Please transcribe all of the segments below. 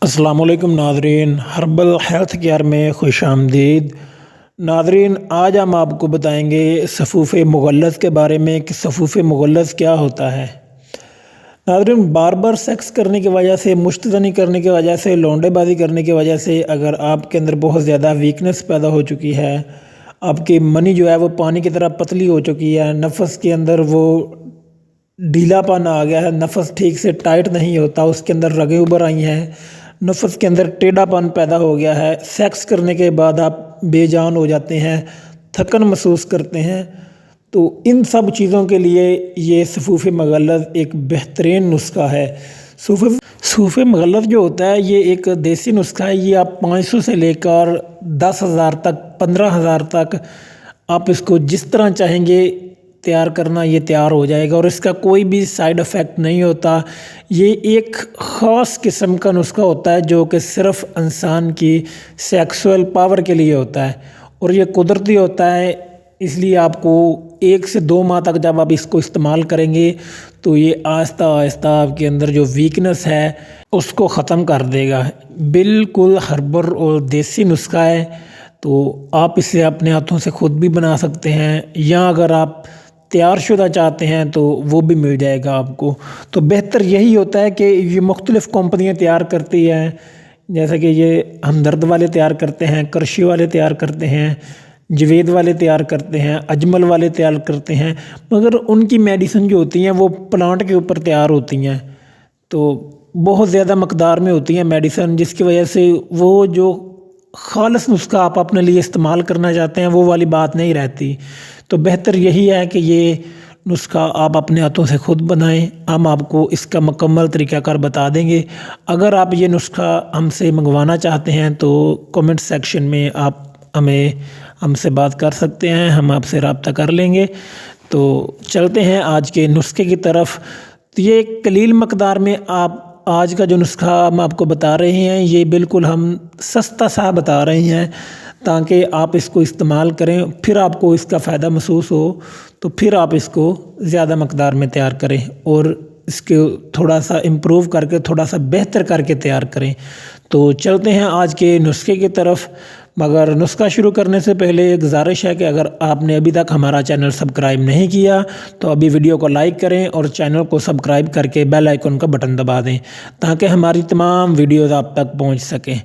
अस्सलाम वालेकुम नाज़रीन, हर्बल हेल्थ केयर में खुश आमदीद। नाज़रीन, आज हम आपको बताएंगे सफ़ूफ़े मुग़ल्लज़ के बारे में कि सफ़ूफ़े मुग़ल्लज़ क्या होता है। नाज़रीन, बार बार सेक्स करने की वजह से, मुश्तनी करने की वजह से, लौंडेबाजी करने की वजह से अगर आपके अंदर बहुत ज़्यादा वीकनेस पैदा हो चुकी है, आपकी मनी जो है वो पानी की तरह पतली हो चुकी है, नफ़स के अंदर वो ढीलापन आ गया है, नफ़स ठीक से टाइट नहीं होता, उसके अंदर रगें उभर आई हैं, नफ़स के अंदर टेढ़ापन पैदा हो गया है, सेक्स करने के बाद आप बेजान हो जाते हैं, थकन महसूस करते हैं, तो इन सब चीज़ों के लिए ये सफ़ूफ़े मुग़ल्लज़ एक बेहतरीन नुस्खा है। सफ़ूफ़े मुग़ल्लज़ जो होता है ये एक देसी नुस्खा है। ये आप 500 से लेकर 10,000 तक, 15,000 तक आप इसको जिस तरह चाहेंगे तैयार करना, ये तैयार हो जाएगा और इसका कोई भी साइड इफ़ेक्ट नहीं होता। ये एक ख़ास किस्म का नुस्खा होता है जो कि सिर्फ़ इंसान की सेक्सुअल पावर के लिए होता है और ये कुदरती होता है। इसलिए आपको 1 से 2 माह तक जब आप इसको इस्तेमाल करेंगे तो ये आहिस्ता आहिस्ता आपके अंदर जो वीकनेस है उसको ख़त्म कर देगा। बिल्कुल हर्बल और देसी नुस्खा है, तो आप इसे अपने हाथों से ख़ुद भी बना सकते हैं या अगर आप तैयार शुदा चाहते हैं तो वो भी मिल जाएगा आपको। तो बेहतर यही होता है कि ये मुख्तलिफ़ कंपनियाँ तैयार करती हैं, जैसे कि ये हमदर्द वाले तैयार करते हैं, करशी वाले तैयार करते हैं, जवेद वाले तैयार करते हैं, अजमल वाले तैयार करते हैं, मगर उनकी मेडिसिन जो होती हैं वो प्लांट के ऊपर तैयार होती हैं, तो बहुत ज़्यादा मकदार में होती हैं मेडिसिन, जिसकी वजह से वो जो ख़ालिस नुस्खा आप अपने लिए इस्तेमाल करना चाहते हैं वो वाली बात नहीं रहती। तो बेहतर यही है कि ये नुस्खा आप अपने हाथों से ख़ुद बनाएं। हम आपको इसका मुकम्मल तरीक़ाकार बता देंगे। अगर आप ये नुस्खा हमसे मंगवाना चाहते हैं तो कमेंट सेक्शन में आप हमसे बात कर सकते हैं, हम आपसे रब्ता कर लेंगे। तो चलते हैं आज के नुस्खे की तरफ। तो ये कलील मकदार में आप आज का जो नुस्खा हम आपको बता रहे हैं ये बिल्कुल हम सस्ता सा बता रहे हैं ताकि आप इसको इस्तेमाल करें, फिर आपको इसका फ़ायदा महसूस हो तो फिर आप इसको ज़्यादा मकदार में तैयार करें और इसके थोड़ा सा इम्प्रूव करके, थोड़ा सा बेहतर करके तैयार करें। तो चलते हैं आज के नुस्खे की तरफ। मगर नुस्खा शुरू करने से पहले एक गुजारिश है कि अगर आपने अभी तक हमारा चैनल सब्सक्राइब नहीं किया तो अभी वीडियो को लाइक करें और चैनल को सब्सक्राइब करके बेल आइकन का बटन दबा दें ताकि हमारी तमाम वीडियोज़ आप तक पहुंच सकें।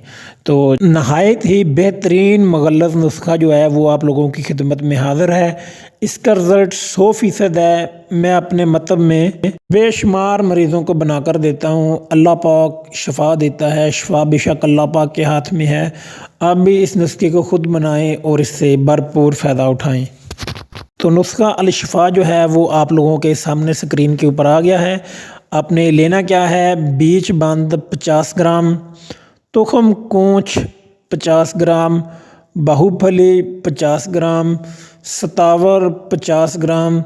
तो नहायत ही बेहतरीन मुग़ल्लज़ नुस्खा जो है वो आप लोगों की खिदमत में हाज़िर है। इसका रिज़ल्ट 100% है। मैं अपने मतलब में बेशुमार मरीज़ों को बनाकर देता हूँ। अल्लाह पाक शिफा देता है, शिफा बेशक अल्लाह पाक के हाथ में है। आप भी इस नुस्खे को ख़ुद बनाएं और इससे भरपूर फ़ायदा उठाएं। तो नुस्खा अल-शिफा जो है वो आप लोगों के सामने स्क्रीन के ऊपर आ गया है। आपने लेना क्या है, बीज बंद 50 ग्राम, तुखम कूच 50 ग्राम, बाहुफली 50 ग्राम, सतावर 50 ग्राम,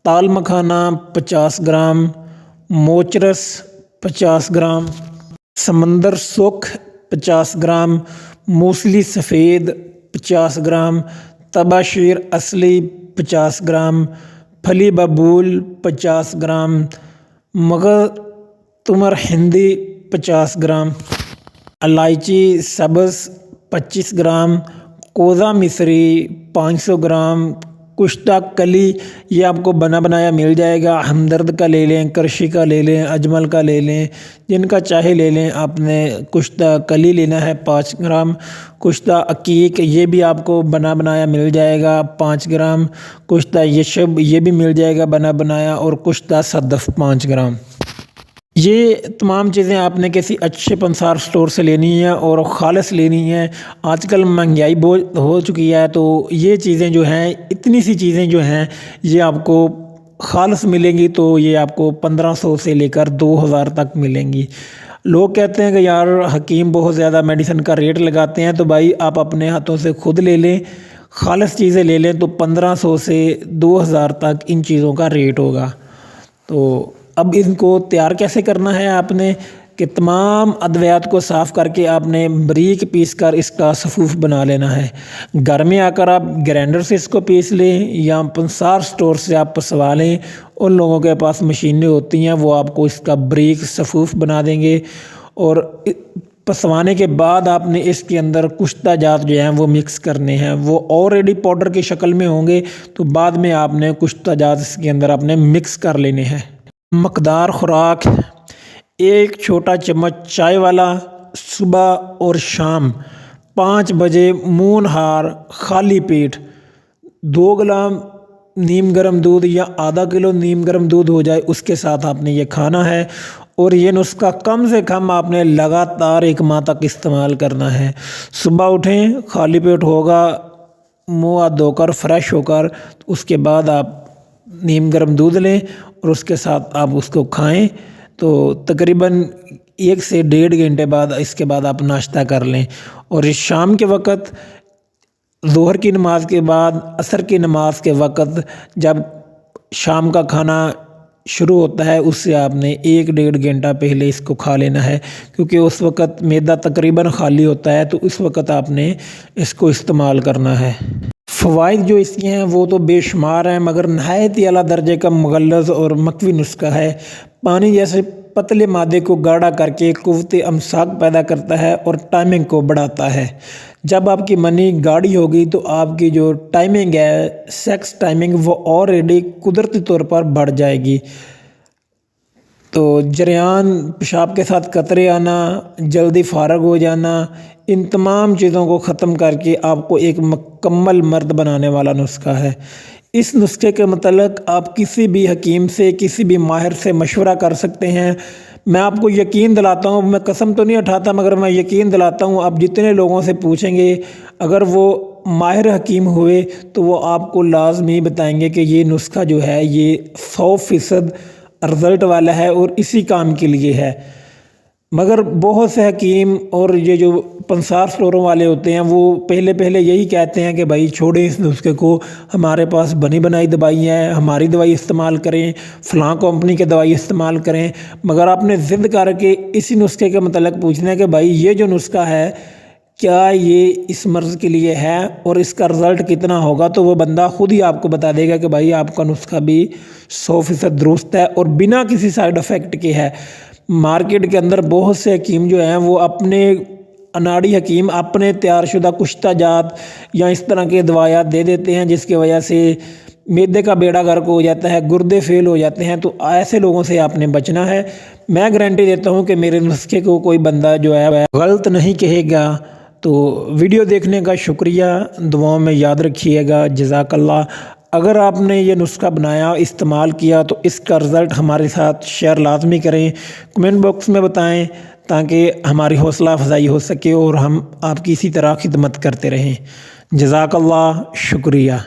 ताल मखाना 50 ग्राम, मोचरस 50 ग्राम, समंदर सुख 50 ग्राम, मूसली सफ़ेद 50 ग्राम, तबाशीर असली 50 ग्राम, फली बबूल 50 ग्राम, मगर तुमर हिंदी 50 ग्राम, इलायची सब्ज़ 25 ग्राम, कोज़ा मिस्री 500 ग्राम, कुश्ता कली ये आपको बना बनाया मिल जाएगा। हमदर्द का ले लें, करशी का ले लें, अजमल का ले लें, जिनका चाहे ले लें। आपने कुश्ता कली लेना है 5 ग्राम, कुश्ता अकीक ये भी आपको बना बनाया मिल जाएगा 5 ग्राम, कुश्ता यशब ये भी मिल जाएगा बना बनाया, और कुश्ता सदफ़ 5 ग्राम। ये तमाम चीज़ें आपने किसी अच्छे पंसार स्टोर से लेनी है और ख़ालिस लेनी है। आजकल महंगाई बहुत हो चुकी है तो ये चीज़ें जो हैं, इतनी सी चीज़ें जो हैं ये आपको ख़ालिस मिलेंगी तो ये आपको 1500 से लेकर 2000 तक मिलेंगी। लोग कहते हैं कि यार हकीम बहुत ज़्यादा मेडिसिन का रेट लगाते हैं, तो भाई आप अपने हाथों से ख़ुद ले लें, ख़ालिस चीज़ें ले लें तो 1500 से 2000 तक इन चीज़ों का रेट होगा। तो अब इनको तैयार कैसे करना है, आपने कि तमाम अद्वियात को साफ़ करके आपने बारीक पीस कर इसका सफ़ूफ़ बना लेना है। घर में आकर आप ग्राइंडर से इसको पीस लें या पंसार स्टोर से आप पसवा लें। उन लोगों के पास मशीनें होती हैं वो आपको इसका बारीक सफ़ूफ़ बना देंगे और پسوانے کے بعد آپ نے اس کے اندر کشتہ جات جو ہیں وہ مکس کرنے ہیں، وہ آلریڈی پاؤڈر کی شکل میں ہوں گے تو بعد میں آپ نے کشتہ جات اس کے اندر آپ نے مکس کر لینے ہیں۔ مقدار خوراک: 1 چھوٹا چمچ چائے والا صبح اور شام 5 بجے منہ نہار خالی پیٹ، 2 گلام نیم گرم دودھ یا آدھا کلو نیم گرم دودھ ہو جائے اس کے ساتھ آپ نے یہ کھانا ہے، اور یہ نسخہ کم سے کم آپ نے لگاتار 1 ماہ تک استعمال کرنا ہے۔ صبح اٹھیں، خالی پیٹ ہوگا، منہ ہاتھ دھو کر فریش ہو کر اس کے بعد آپ نیم گرم دودھ لیں اور اس کے ساتھ آپ اس کو کھائیں، تو تقریباً 1 سے 1.5 گھنٹے بعد اس کے بعد آپ ناشتہ کر لیں، اور اس شام کے وقت ظہر کی نماز کے بعد عصر کی نماز کے وقت جب شام کا کھانا شروع ہوتا ہے اس سے آپ نے 1-1.5 گھنٹہ پہلے اس کو کھا لینا ہے، کیونکہ اس وقت معدہ تقریباً خالی ہوتا ہے، تو اس وقت آپ نے اس کو استعمال کرنا ہے۔ فوائد جو اس کے ہیں وہ تو بے شمار ہیں، مگر نہایت ہی اعلیٰ درجے کا مغلظ اور مقوی نسخہ ہے۔ پانی جیسے پتلے مادے کو گاڑھا کر کے قوت امساک پیدا کرتا ہے اور ٹائمنگ کو بڑھاتا ہے۔ جب آپ کی منی گاڑھی ہوگی تو آپ کی جو ٹائمنگ ہے، سیکس ٹائمنگ، وہ آلریڈی قدرتی طور پر بڑھ جائے گی۔ تو جریان، پیشاب کے ساتھ قطرے آنا، جلدی فارغ ہو جانا، ان تمام چیزوں کو ختم کر کے آپ کو ایک مکمل مرد بنانے والا نسخہ ہے۔ اس نسخے کے متعلق آپ کسی بھی حکیم سے، کسی بھی ماہر سے مشورہ کر سکتے ہیں۔ میں آپ کو یقین دلاتا ہوں، میں قسم تو نہیں اٹھاتا مگر میں یقین دلاتا ہوں، آپ جتنے لوگوں سے پوچھیں گے اگر وہ ماہر حکیم ہوئے تو وہ آپ کو لازمی بتائیں گے کہ یہ نسخہ جو ہے یہ 100% رزلٹ والا ہے اور اسی کام کے لیے ہے۔ مگر بہت سے حکیم اور یہ جو پنسار فلوروں والے ہوتے ہیں وہ پہلے یہی کہتے ہیں کہ بھائی چھوڑیں اس نسخے کو، ہمارے پاس بنی بنائی دوائی ہیں، ہماری دوائی استعمال کریں، فلاں کمپنی کی دوائی استعمال کریں۔ مگر آپ نے ضد کر کے اسی نسخے کے متعلق پوچھنا ہے کہ بھائی یہ جو نسخہ ہے کیا یہ اس مرض کے لیے ہے اور اس کا رزلٹ کتنا ہوگا، تو وہ بندہ خود ہی آپ کو بتا دے گا کہ بھائی آپ کا نسخہ بھی 100% درست ہے اور بنا کسی سائیڈ افیکٹ کے ہے۔ مارکیٹ کے اندر بہت سے حکیم جو ہیں وہ اپنے اناڑی حکیم اپنے تیار شدہ کشتہ جات یا اس طرح کے دوائیات دے دیتے ہیں جس کی وجہ سے معدے کا بیڑا غرق ہو جاتا ہے، گردے فیل ہو جاتے ہیں، تو ایسے لوگوں سے آپ نے بچنا ہے۔ میں گارنٹی دیتا ہوں کہ میرے نسخے کو کوئی بندہ جو ہے غلط نہیں کہے گا۔ تو ویڈیو دیکھنے کا شکریہ، دعاؤں میں یاد رکھیے گا، جزاک اللہ۔ اگر آپ نے یہ نسخہ بنایا، استعمال کیا تو اس کا رزلٹ ہمارے ساتھ شیئر لازمی کریں، کمنٹ باکس میں بتائیں تاکہ ہماری حوصلہ افزائی ہو سکے اور ہم آپ کی اسی طرح خدمت کرتے رہیں۔ جزاک اللہ، شکریہ۔